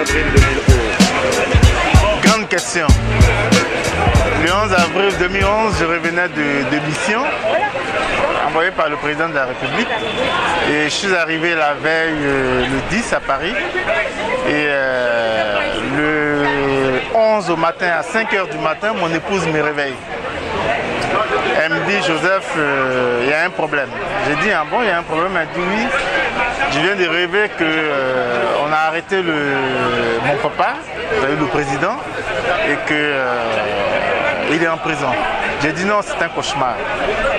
avril 2011? Grande question. Le 11 avril 2011, je revenais de mission envoyée par le président de la République. Et je suis arrivé la veille, le 10 à Paris. Et le 11 au matin, à 5 h du matin, mon épouse me réveille. Elle me dit, Joseph, il y a un problème. J'ai dit, ah bon, il y a un problème? Elle dit, oui. Je viens de rêver qu'on a arrêté mon papa, le président, et qu'il est en prison. J'ai dit non, c'est un cauchemar.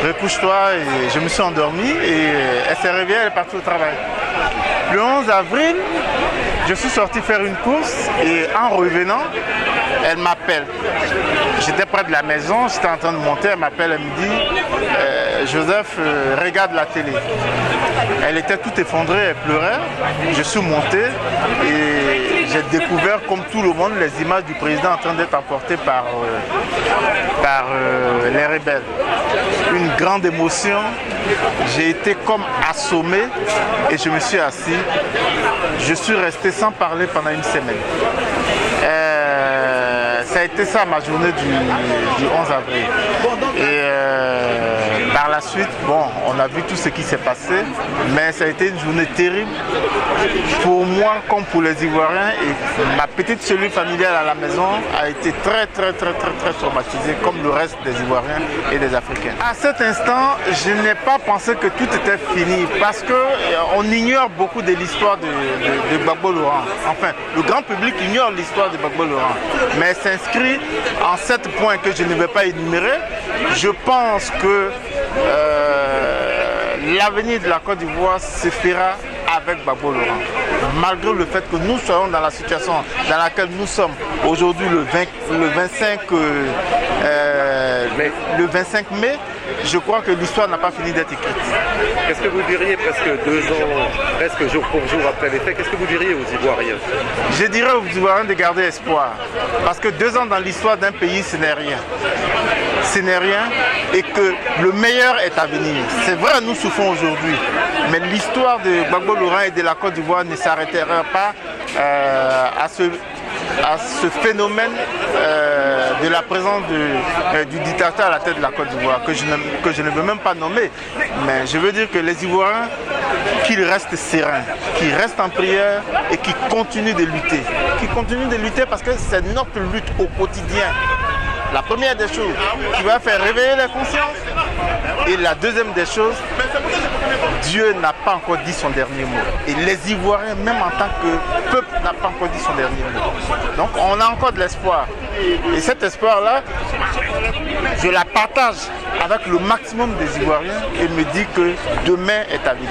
Recouche-toi, et je me suis endormi et elle s'est réveillée, elle est partie au travail. Le 11 avril, je suis sorti faire une course et en revenant, elle m'appelle. J'étais près de la maison, j'étais en train de monter, elle m'appelle, elle me dit Joseph, regarde la télé. Elle était toute effondrée, elle pleurait. Je suis monté et j'ai découvert, comme tout le monde, les images du président en train d'être emporté par les rebelles. Une grande émotion. J'ai été comme assommé et je me suis assis. Je suis resté sans parler pendant une semaine. Ça a été ça ma journée du 11 avril. Et par la suite, bon, on a vu tout ce qui s'est passé, mais ça a été une journée terrible pour moi comme pour les Ivoiriens. Et ma petite cellule familiale à la maison a été très traumatisée, comme le reste des Ivoiriens et des Africains. À cet instant, je n'ai pas pensé que tout était fini, parce qu'on ignore beaucoup de l'histoire de Gbagbo Laurent. Enfin, le grand public ignore l'histoire de Gbagbo Laurent, mais s'inscrit en 7 points que je ne vais pas énumérer. Je pense que l'avenir de la Côte d'Ivoire se fera avec Gbagbo Laurent. Malgré le fait que nous soyons dans la situation dans laquelle nous sommes aujourd'hui le 25 mai, je crois que l'histoire n'a pas fini d'être écrite. Qu'est-ce que vous diriez presque 2 ans, presque jour pour jour après les faits, qu'est-ce que vous diriez aux Ivoiriens? Je dirais aux Ivoiriens de garder espoir. Parce que 2 ans dans l'histoire d'un pays, ce n'est rien. Ce n'est rien et que le meilleur est à venir. C'est vrai, nous souffrons aujourd'hui, mais l'histoire de Gbagbo Laurent et de la Côte d'Ivoire ne s'arrêtera pas à ce phénomène de la présence du dictateur à la tête de la Côte d'Ivoire, que je ne veux même pas nommer. Mais je veux dire que les Ivoiriens, qu'ils restent sereins, qu'ils restent en prière et qu'ils continuent de lutter. Qu'ils continuent de lutter parce que c'est notre lutte au quotidien. La première des choses qui va faire réveiller les consciences. Et la deuxième des choses, Dieu n'a pas encore dit son dernier mot. Et les Ivoiriens, même en tant que peuple, n'a pas encore dit son dernier mot. Donc on a encore de l'espoir. Et cet espoir-là, je la partage avec le maximum des Ivoiriens et me dis que demain est à venir.